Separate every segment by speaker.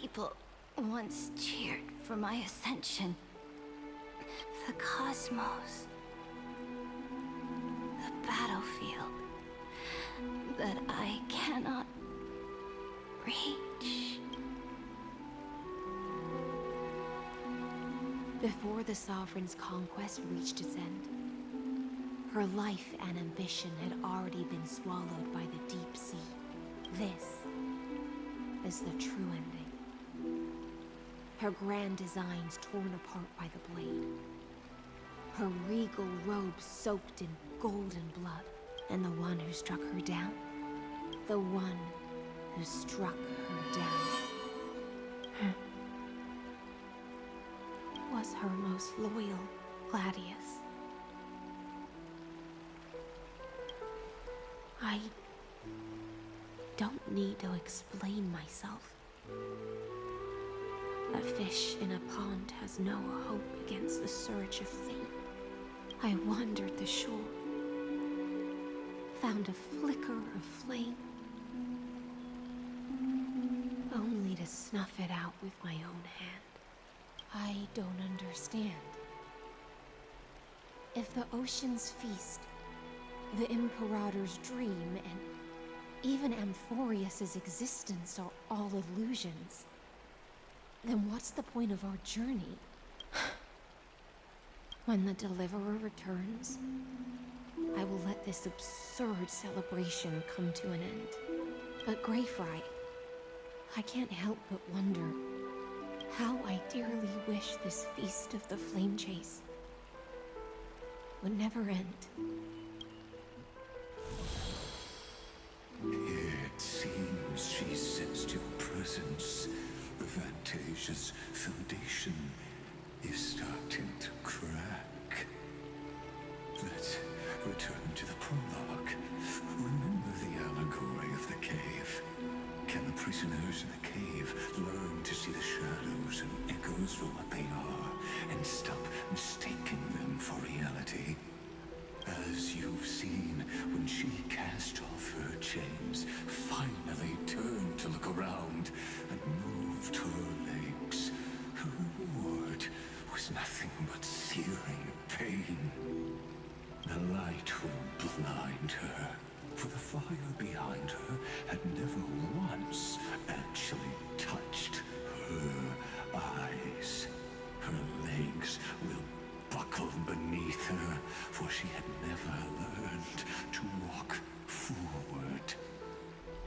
Speaker 1: people once cheered for my ascension. The cosmos. The battlefield that I cannot reach.
Speaker 2: Before the Sovereign's conquest reached its end, her life and ambition had already been swallowed by the deep sea. This is the true ending. Her grand designs torn apart by the blade. Her regal robes soaked in golden blood. And the one who struck her down. The one who struck her down. Was her most loyal Gladius. I don't need to explain myself. A fish in a pond has no hope against the surge of fate. I wandered the shore, found a flicker of flame, only to snuff it out with my own hand. I don't understand. If the ocean's feast, the Imperator's dream, and even Amphoreus' existence are all illusions, then what's the point of our journey? When the Deliverer returns, I will let this absurd celebration come to an end. But Greyfry, I can't help but wonder how I dearly wish this feast of the flame chase would never end.
Speaker 3: It seems she sensed your presence. The Fantasia's foundation is starting to crack. Let's return to the prologue. Remember the allegory of the cave. Can the prisoners in the cave learn to see the shadows and echoes for what they are and stop mistaking them for reality? As you've seen, when she cast off her chains, finally turned to look around and moved her legs, her reward was nothing but searing pain. The light will blind her, for the fire behind her had never once actually touched her eyes. Her legs will buckle beneath her, for she had never learned to walk forward.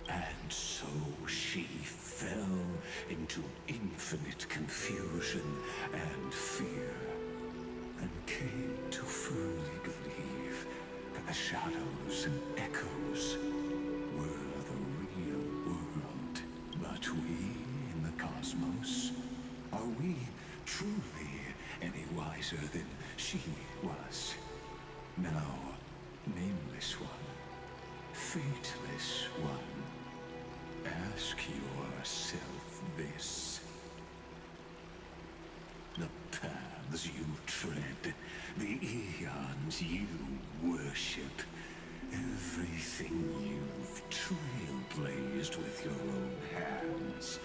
Speaker 3: And so she fell into infinite confusion and fear, and came to firmly believe that the shadows and echoes were the real world. But we in the cosmos, are we truly any wiser than she was? Now, nameless one, fateless one, ask yourself this. The paths you tread, the eons you worship, everything you've trailblazed with your own hands,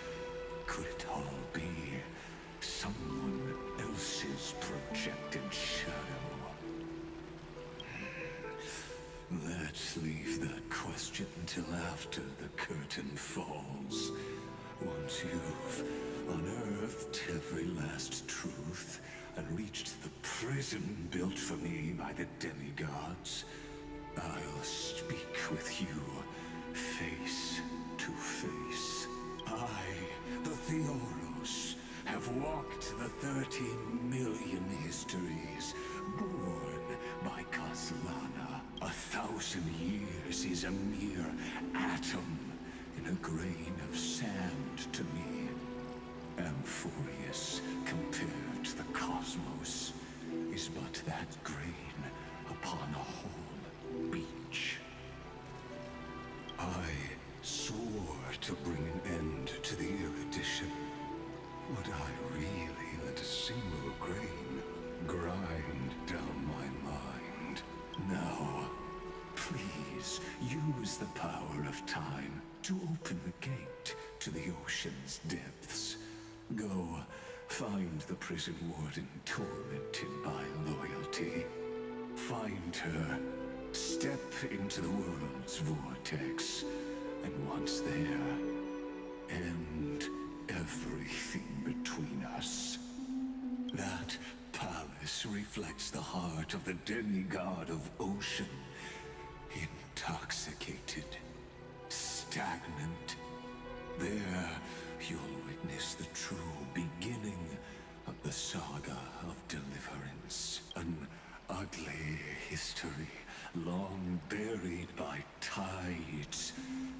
Speaker 3: could it all be someone else's projected shadow? Let's leave that question till after the curtain falls. Once you've unearthed every last truth and reached the prison built for me by the demigods, I'll speak with you face to face. I, the Theoros, have walked the 13 million histories, born by Kaslana. 1,000 years is a mere atom in a grain of sand to me. Amphoreus, compared to the cosmos, is but that grain upon a whole beach. I soar to bring an end to the erudition. Would I really let a single grain grind down my mind? Now, please use the power of time to open the gate to the ocean's depths Go, find the prison warden tormented by loyalty. Find her, step into the world's vortex, and once there, end everything between us. That palace reflects the heart of the demigod of ocean. Intoxicated, stagnant. There, you'll witness the true beginning of the saga of deliverance. An ugly history, long buried by tides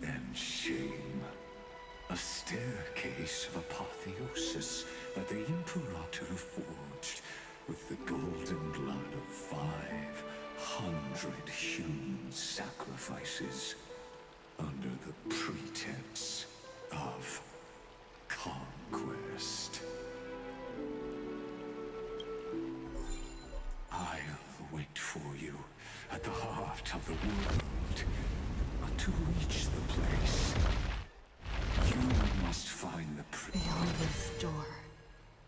Speaker 3: and shame. A staircase of apotheosis that the Imperator forged with the golden blood of 500 human sacrifices under the pretense of conquest. I'll wait for you at the heart of the world. But to reach the place, you must find the
Speaker 4: Beyond this door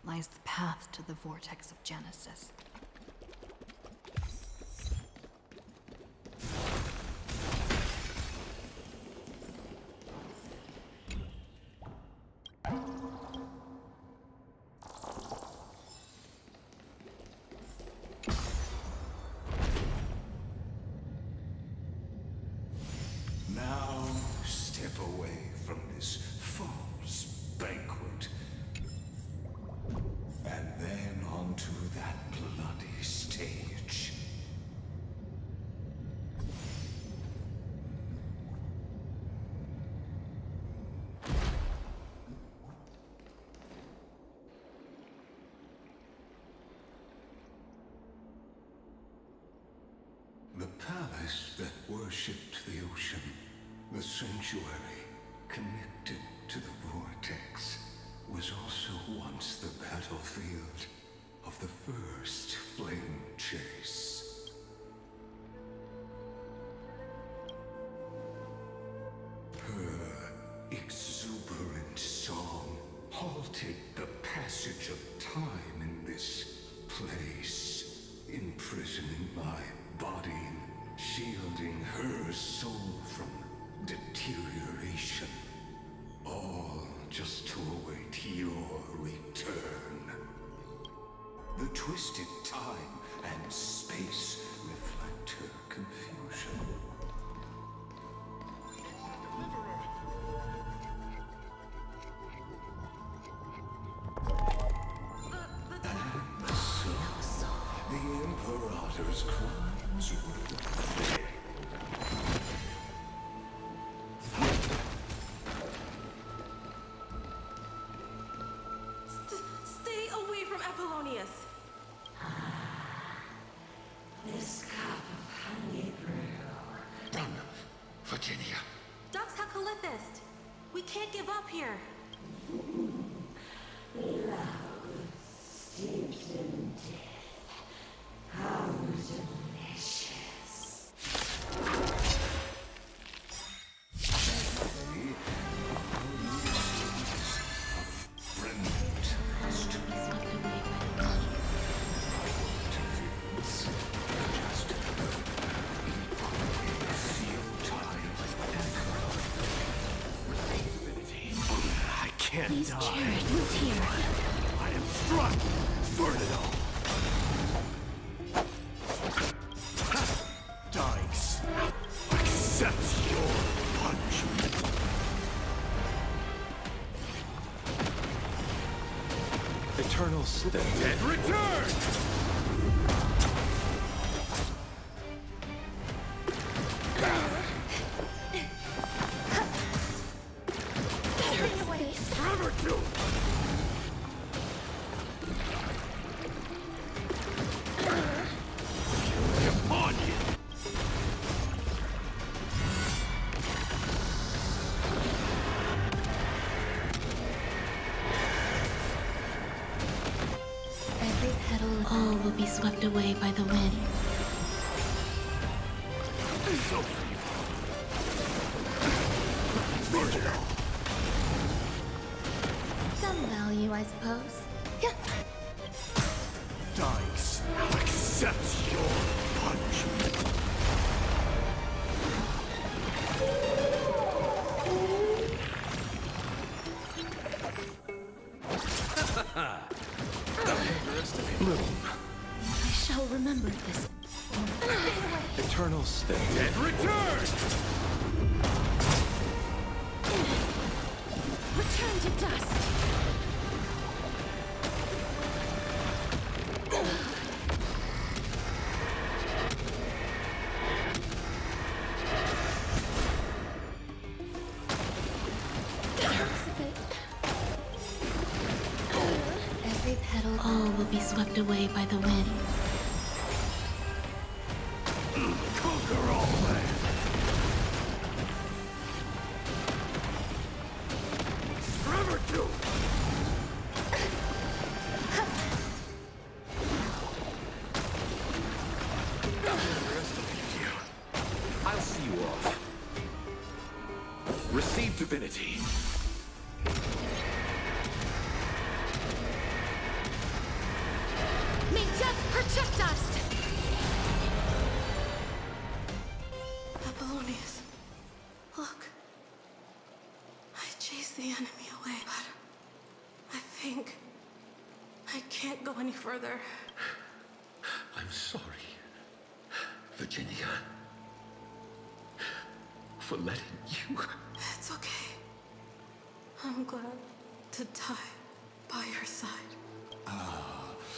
Speaker 4: lies the path to the vortex of Genesis.
Speaker 3: Now, step away from this false banquet. And then onto that bloody stage. The palace that worshipped the ocean, the sanctuary connected to the vortex, was also once the battlefield of the first flame chase. Her exuberant song halted the passage of time in this place, imprisoning my body and shielding her soul from deterioration. All just to await your return. The twisted time and space reflect her confusion. And so, the Imperator's crimes were veiled.
Speaker 5: Stay away from Apollonius.
Speaker 6: This cup of honey brew.
Speaker 3: Done, Virginia.
Speaker 5: Dux Hakalithist. We can't give up here.
Speaker 6: Steeped in death. How delicious.
Speaker 1: Please cheer it with tears.
Speaker 3: I am struck! Burn it all! Dying snap, accept your punishment!
Speaker 7: Eternal sleep.
Speaker 3: The dead return! Forever too! Upon you!
Speaker 1: Every petal, all will be swept away by the wind.
Speaker 3: So few. Burn it all!
Speaker 5: Some
Speaker 1: some value, I suppose.
Speaker 7: Dice accepts your punishment.
Speaker 1: I shall remember this.
Speaker 7: Eternal state. And return!
Speaker 1: Return to dust. Every petal, all will be swept away by the wind.
Speaker 7: Conquer all land. Forever do. Underestimated you. I'll see you off. Receive divinity.
Speaker 1: May death protect us!
Speaker 5: Apollonius, look. I chased the enemy away, but I think I can't go any further.
Speaker 3: I'm sorry, Virginia, for letting you.
Speaker 5: It's okay. I'm glad to die by your side.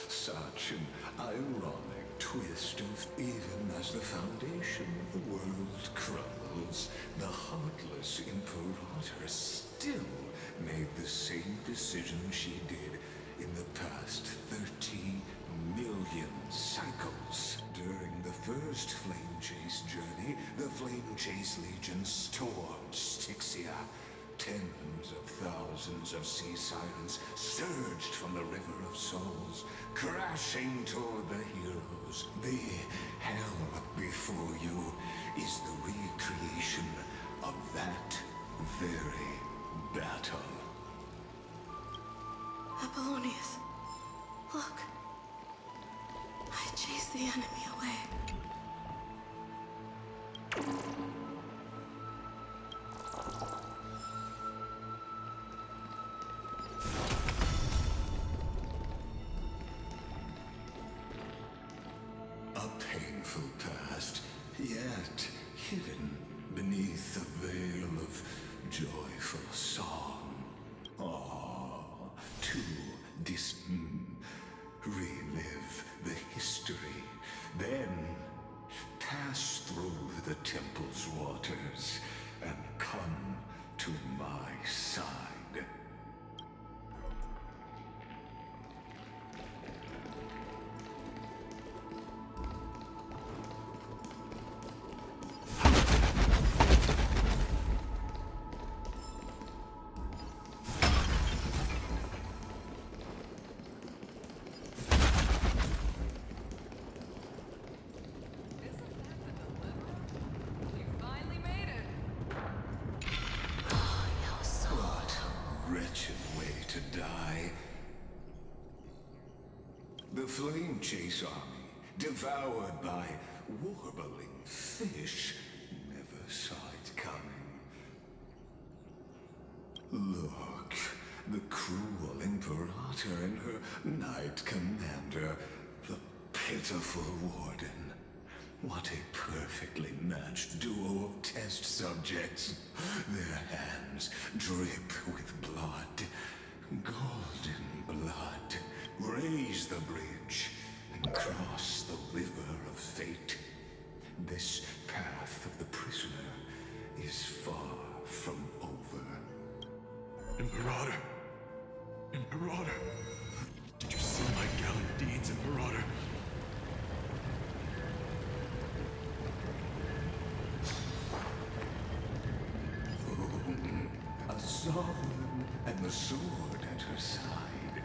Speaker 3: Such an ironic twist of even as the foundation of the world crumbles, the heartless imperator still made the same decision she did in the past 30 million cycles. During the first Flame Chase journey, the Flame Chase Legion stormed Styxia. Tens of thousands of sea sirens surged from the River of Souls, crashing toward the heroes. The hell before you is the recreation of that very battle.
Speaker 5: Apollonius, look. I chased the enemy away.
Speaker 3: A painful past, yet hidden beneath a veil of joyful song. To relive the history, then pass through the temple's waters and come to my side. Wretched way to die. The Flame Chase army, devoured by warbling fish, never saw it coming. Look, the cruel Imperator and her Knight Commander, the pitiful Warden. What a perfectly matched duo of test subjects. Their hands drip with blood. Golden blood. Raise the bridge and cross the river of fate. This path of the prisoner is far from over.
Speaker 7: Imperator! Imperator! Did you see my gallant deeds, Imperator?
Speaker 3: A sovereign and the sword at her side.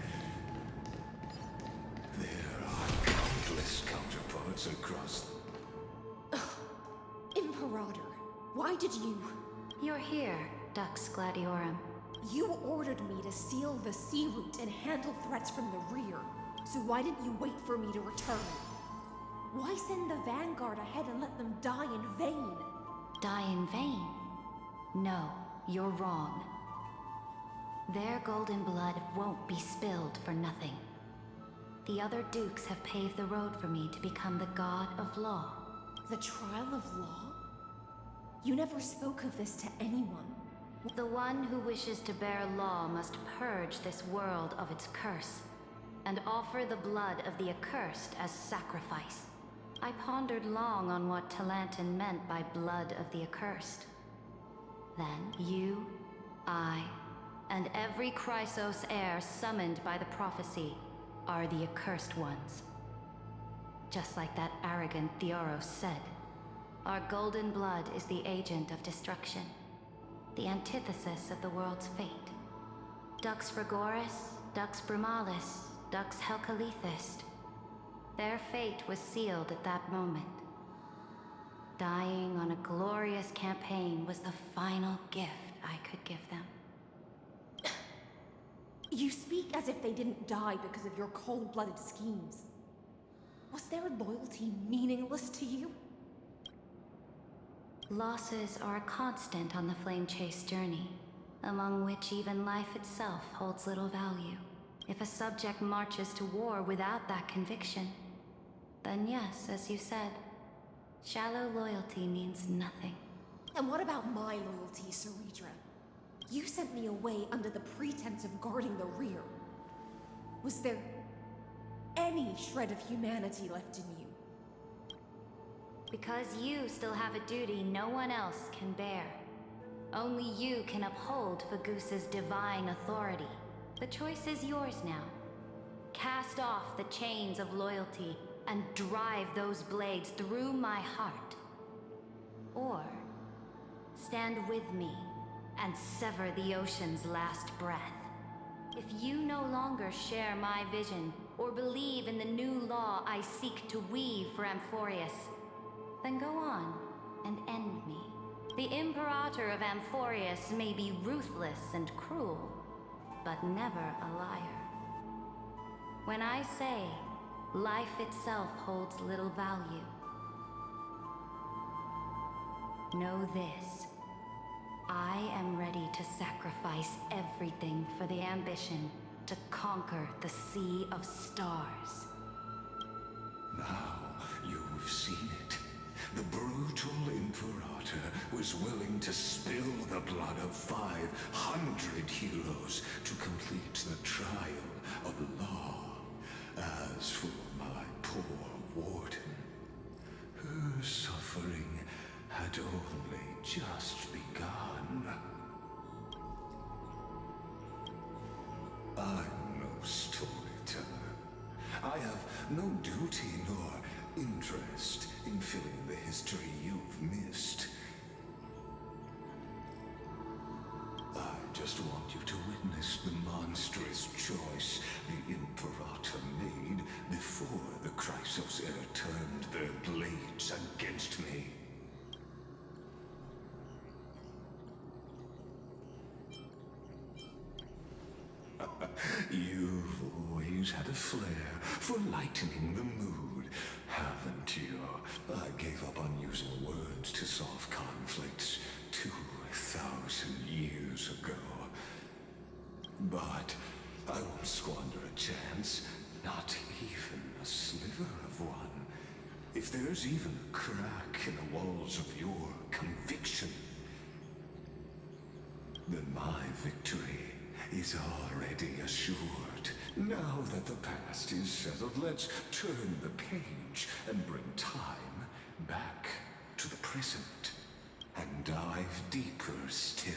Speaker 3: There are countless counterparts across.
Speaker 2: Imperator, why did you?
Speaker 8: You're here, Dux Gladiorum.
Speaker 2: You ordered me to seal the sea route and handle threats from the rear. So why didn't you wait for me to return? Why send the vanguard ahead and let them die in vain?
Speaker 8: Die in vain? No, you're wrong. Their golden blood won't be spilled for nothing. The other dukes have paved the road for me to become the god of law.
Speaker 2: The trial of law? You never spoke of this to anyone.
Speaker 8: The one who wishes to bear law must purge this world of its curse, and offer the blood of the accursed as sacrifice. I pondered long on what Talantin meant by blood of the accursed. Then you, I, and every Chrysos heir summoned by the prophecy are the accursed ones. Just like that arrogant Theoros said, our golden blood is the agent of destruction, the antithesis of the world's fate. Dux Frigoris, Dux Brumalis, Dux Helcalethist. Their fate was sealed at that moment. Dying on a glorious campaign was the final gift I could give them.
Speaker 2: You speak as if they didn't die because of your cold-blooded schemes. Was their loyalty meaningless to you?
Speaker 8: Losses are a constant on the flame chase journey, among which even life itself holds little value. If a subject marches to war without that conviction, then yes, as you said, shallow loyalty means nothing.
Speaker 2: And what about my loyalty, Ceredra? You sent me away under the pretense of guarding the rear. Was there any shred of humanity left in you?
Speaker 8: Because you still have a duty no one else can bear. Only you can uphold Fagoos's divine authority. The choice is yours now. Cast off the chains of loyalty and drive those blades through my heart. Or stand with me and sever the ocean's last breath. If you no longer share my vision or believe in the new law I seek to weave for Amphoreus, then go on and end me. The Imperator of Amphoreus may be ruthless and cruel, but never a liar. When I say life itself holds little value, know this. I am ready to sacrifice everything for the ambition to conquer the Sea of Stars.
Speaker 3: Now you've seen it. The brutal Imperator was willing to spill the blood of 500 heroes to complete the trial of law. As for my poor warden, her suffering had only just begun. I'm no storyteller. I have no duty nor interest in filling the history you've missed. I just want you to witness the monstrous choice the Imperator made before the Chrysos heir turned their blades against me. You've always had a flair for lightening the mood, haven't you? I gave up on using words to solve conflicts 2,000 years ago. But I won't squander a chance, not even a sliver of one. If there's even a crack in the walls of your conviction, then my victory is already assured. Now that the past is settled, let's turn the page and bring time back to the present and dive deeper still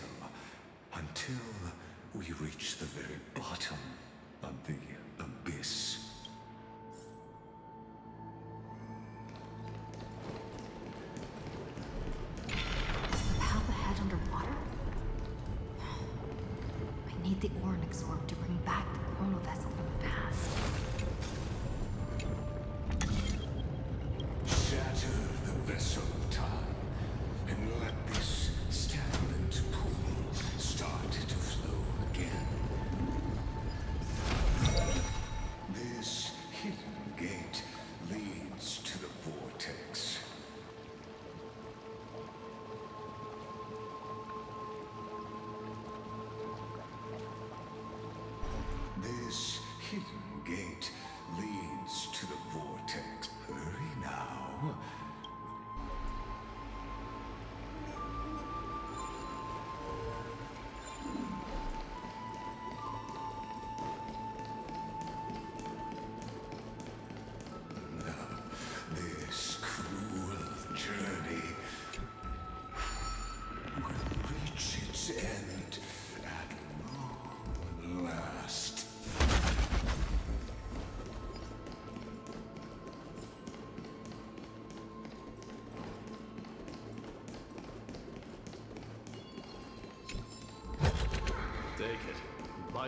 Speaker 3: until we reach the very bottom of the abyss.
Speaker 4: Is the path ahead underwater? I need the Ornyx orb to bring back the chrono vessel from the past.
Speaker 3: Shatter the vessel of time and let this stagnant pool start to flow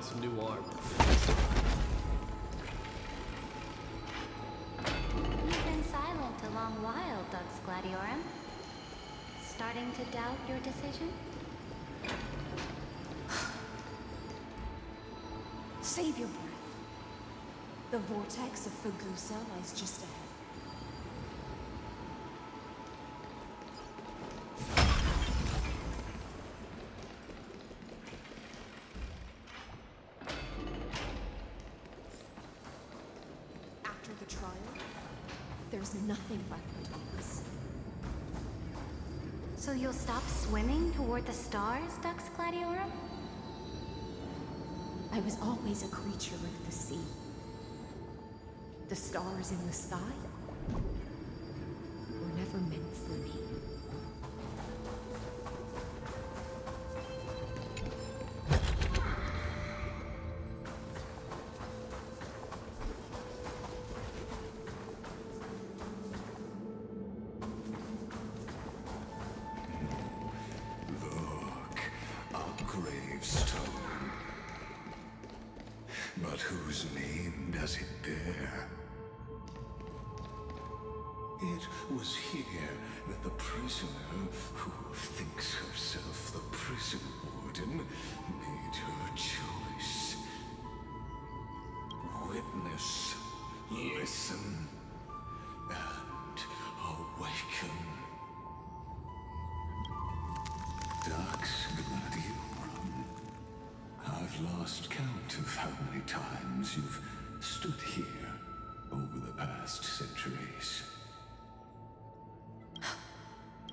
Speaker 9: buy some new armor.
Speaker 8: You've been silent a long while, Dux Gladiorum. Starting to doubt your decision?
Speaker 2: Save your breath. The vortex of Fagusa lies just ahead. After the trial, there's nothing left between us.
Speaker 8: So you'll stop swimming toward the stars, Dux Gladiorum?
Speaker 2: I was always a creature of the sea. The stars in the sky were never meant for me.
Speaker 3: Look, a gravestone. But whose name does it bear? It was here that the prisoner, who thinks herself the prison warden, made her choice. Witness, listen, and awaken. Dux Gladiorum. I've lost count of how many times you've stood here over the past centuries.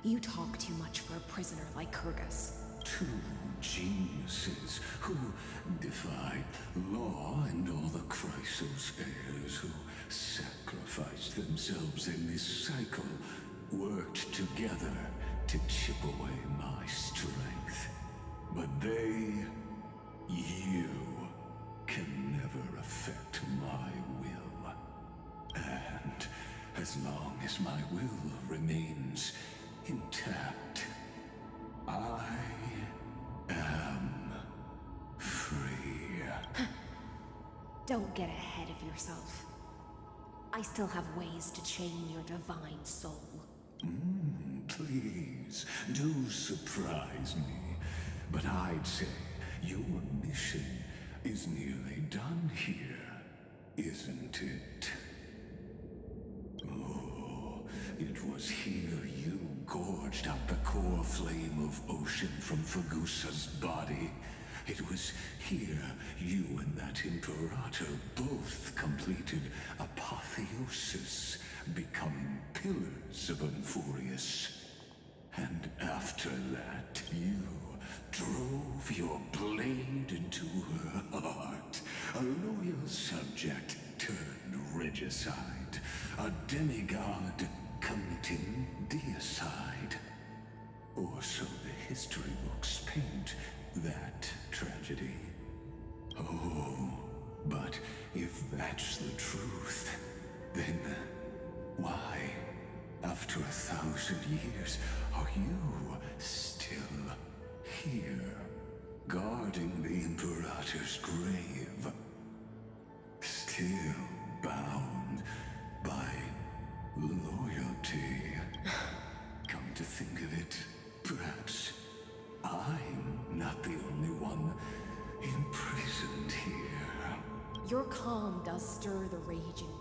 Speaker 2: You talk too much for a prisoner like Kurgus.
Speaker 3: Two geniuses who defy law and all the Chrysos heirs who sacrificed themselves in this cycle worked together to chip away my strength. But you can never affect my will. And as long as my will remains intact, I am free.
Speaker 2: Don't get ahead of yourself. I still have ways to chain your divine soul.
Speaker 3: Please, do surprise me. But I'd say your mission is nearly done here, isn't it? Oh, it was here you gorged out the core flame of ocean from Fagusa's body. It was here you and that Imperator both completed apotheosis, becoming pillars of amphoreus. And after that, you drove your blade into her heart. A loyal subject turned regicide. A demigod committing deicide. Or so the history books paint that tragedy. Oh, but if that's the truth, then why, after 1,000 years, are you still here, guarding the Imperator's grave? Still bound by loyalty. Come to think of it, perhaps I'm not the only one imprisoned here.
Speaker 2: Your calm does stir the rage in me.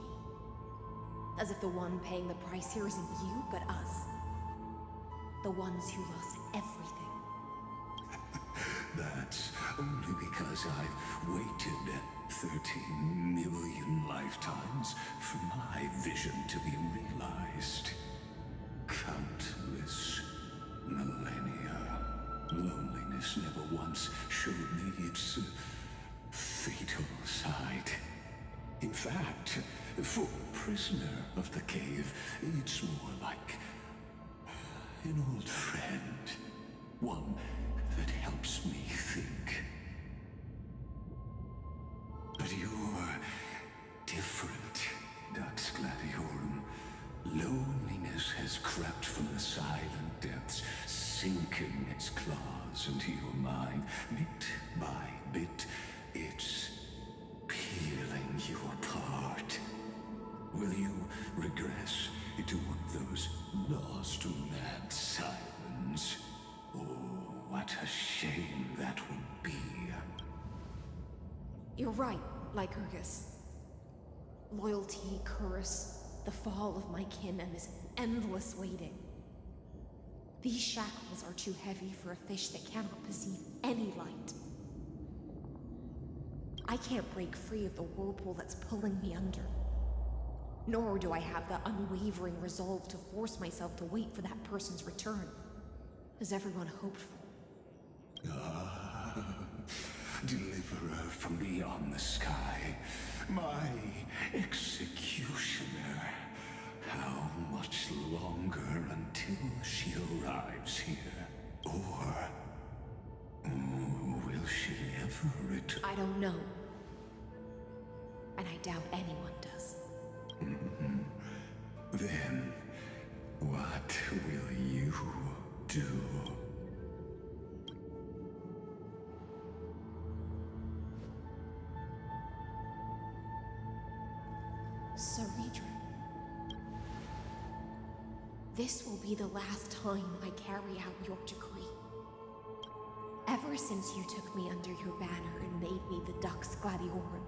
Speaker 2: As if the one paying the price here isn't you, but us. The ones who lost everything.
Speaker 3: That's only because I've waited 13 million lifetimes for my vision to be realized. Countless millennia. Loneliness never once showed me its fatal side. In fact, for a prisoner of the cave, it's more like an old friend. One that helps me think. But you're different, Dux Gladiorum. Loneliness has crept from the silent depths, sinking its claws into your mind. Bit by bit, It's peeling you apart. Will you regress into one of those lost mad sirens? Oh, what a shame that would be.
Speaker 2: You're right, Lycurgus. Loyalty, curse, the fall of my kin, and this endless waiting. These shackles are too heavy for a fish that cannot perceive any light. I can't break free of the whirlpool that's pulling me under. Nor do I have the unwavering resolve to force myself to wait for that person's return, as everyone hoped for.
Speaker 3: Deliverer from beyond the sky, my executioner. How much longer until she arrives here? Or will she ever return?
Speaker 2: I don't know. And I doubt anyone does.
Speaker 3: Then, what will you do?
Speaker 2: Saridra. This will be the last time I carry out your decree. Ever since you took me under your banner and made me the Dux Gladiorum,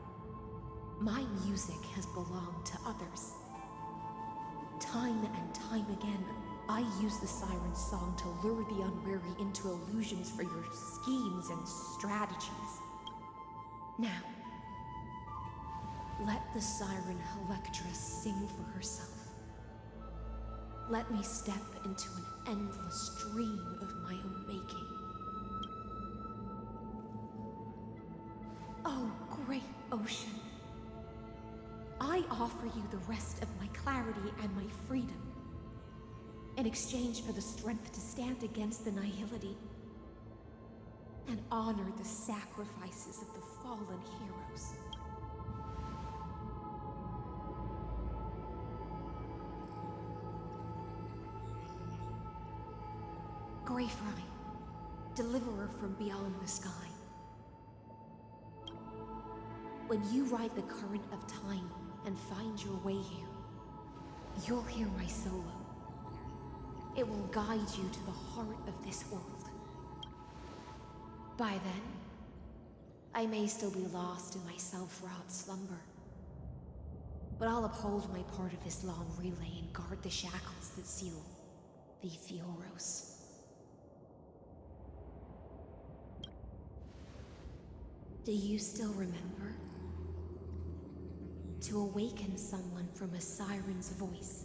Speaker 2: my music has belonged to others. Time and time again, I use the siren's song to lure the unwary into illusions for your schemes and strategies. Now, let the siren Electra sing for herself. Let me step into an endless dream of my own making. Oh, great ocean. I offer you the rest of my clarity and my freedom, in exchange for the strength to stand against the nihility and honor the sacrifices of the fallen heroes. Greyfry, deliverer from beyond the sky. When you ride the current of time and find your way here, you'll hear my solo. It will guide you to the heart of this world. By then, I may still be lost in my self-wrought slumber, but I'll uphold my part of this long relay and guard the shackles that seal the Theoros. Do you still remember? To awaken someone from a siren's voice,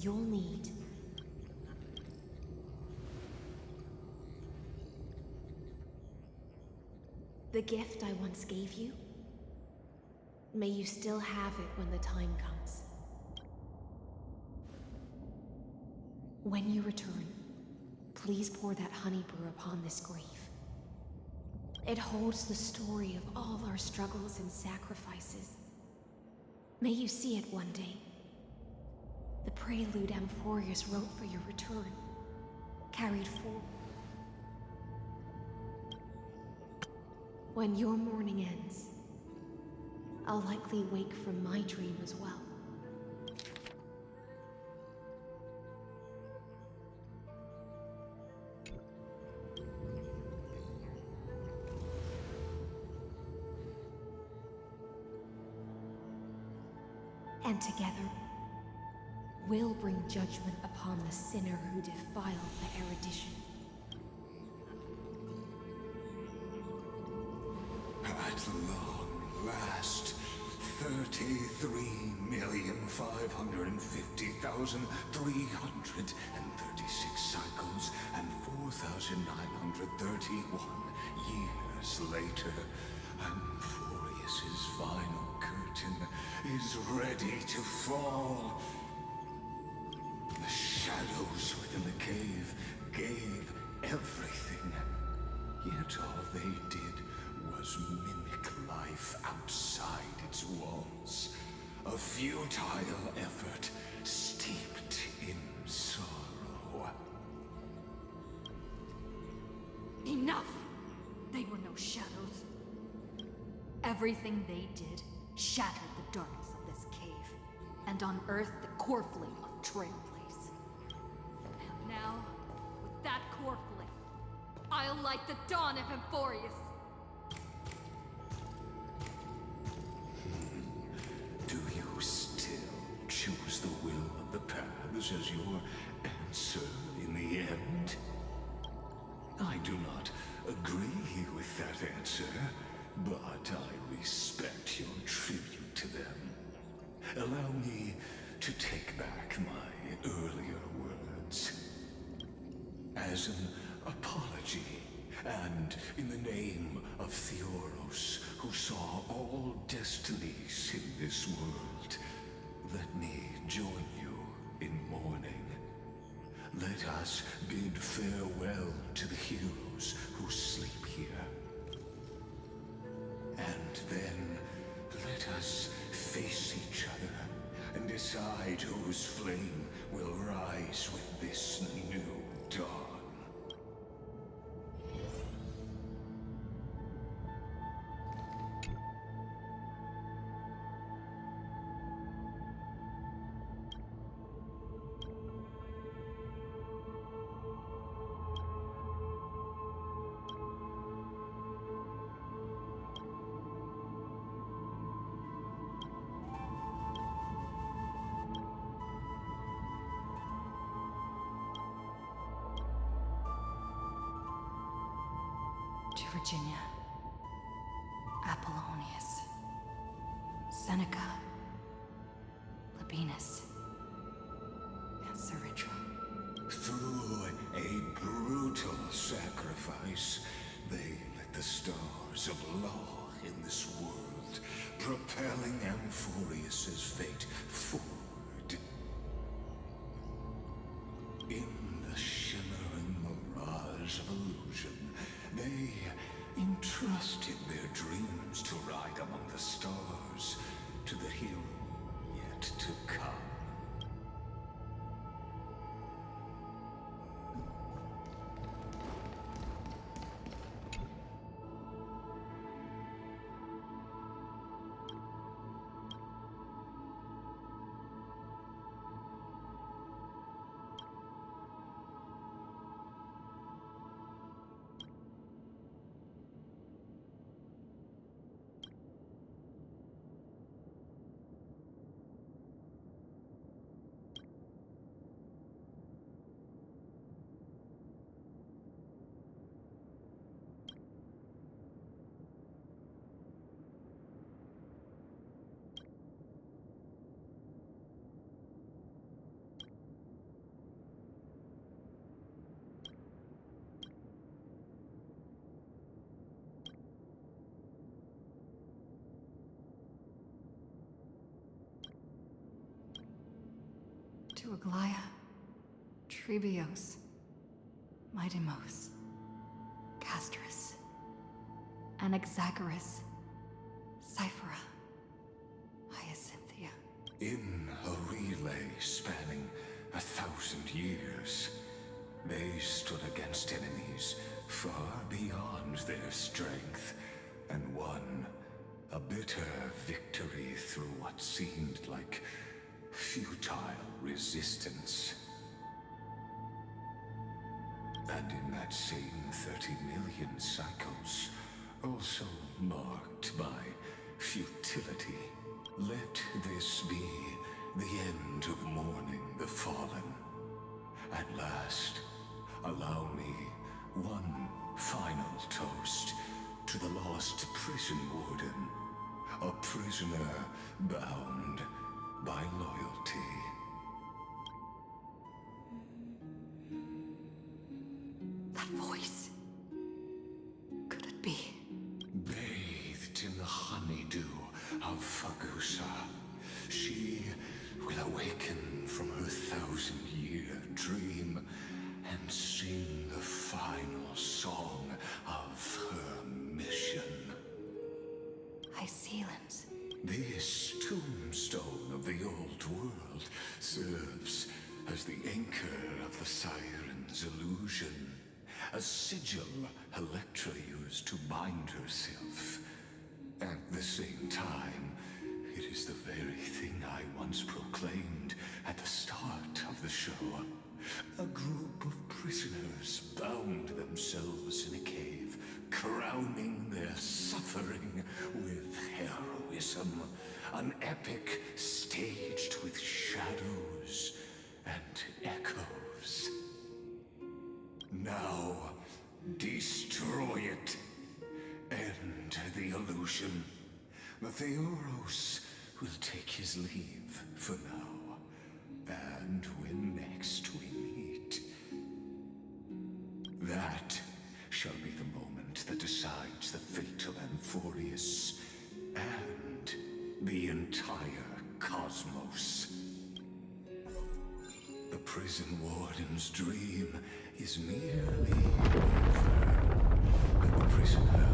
Speaker 2: you'll need the gift I once gave you. May you still have it when the time comes. When you return, please pour that honey brew upon this grave. It holds the story of all our struggles and sacrifices. May you see it one day. The prelude Amphoreus wrote for your return, carried forward. When your morning ends, I'll likely wake from my dream as well. And together, we'll bring judgment upon the sinner who defiled the erudition.
Speaker 3: At long last, 33,550,336 cycles and 4,931 years later, Amphoreus's final curtain is ready to fall. The shadows within the cave gave everything, yet all they did was mimic life outside its walls. A futile effort steeped in sorrow.
Speaker 2: Enough! They were no shadows.
Speaker 4: Everything they did shattered the darkness of this cave, and unearthed the core flame of Trailblaze. And now, with that core flame, I'll light the dawn of Amphoreus.
Speaker 3: Do you still choose the will of the paths as your answer in the end? I do not agree with that answer, but I respect your tribute to them. Allow me to take back my earlier words. As an apology, and in the name of Theoros, who saw all destinies in this world, let me join you in mourning. Let us bid farewell to the heroes who sleep here. And then let us face each other and decide whose flame will rise with this new dawn.
Speaker 4: To Virginia, Apollonius, Seneca, Labienus, and Saritra.
Speaker 3: Through a brutal sacrifice, they lit the stars of law in this world, propelling Amphoreus's fate forward. In the shimmering mirage of illusion, they entrusted their dreams to ride among the stars to the hero yet to come.
Speaker 4: To Aglaya, Trebios, Mydemos, Castorice, Anaxagoras, Cyphera, Hyacinthia.
Speaker 3: In a relay spanning 1,000 years, they stood against enemies far beyond their strength, and won a bitter victory through what seemed like futile resistance. And in that same 30 million cycles, also marked by futility, let this be the end of mourning the fallen. At last, allow me one final toast to the lost prison warden, a prisoner bound by loyalty.
Speaker 4: That voice. Could it be?
Speaker 3: Bathed in the honeydew of Fagusa, she will awaken from her 1,000-year dream and sing the final song of her mission.
Speaker 4: Hysilens.
Speaker 3: This tombstone of the old world serves as the anchor of the siren's illusion, a sigil Electra used to bind herself At the same time, it is the very thing I once proclaimed at the start of the show. A group of prisoners bound themselves in a cave, crowning their suffering with heroism. An epic staged with shadows and echoes. Now, destroy it. End the illusion. Amphoreus will take his leave for now. And when next we meet, that shall be the moment that decides the fate of Amphoreus and the entire cosmos. The prison warden's dream is nearly over, and the prisoner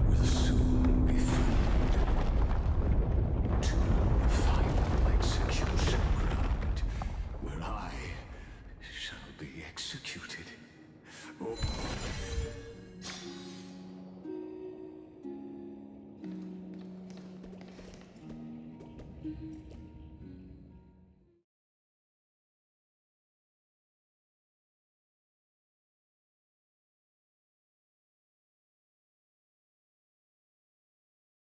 Speaker 3: will soon be freed to the final execution ground, where I shall be executed. Oh.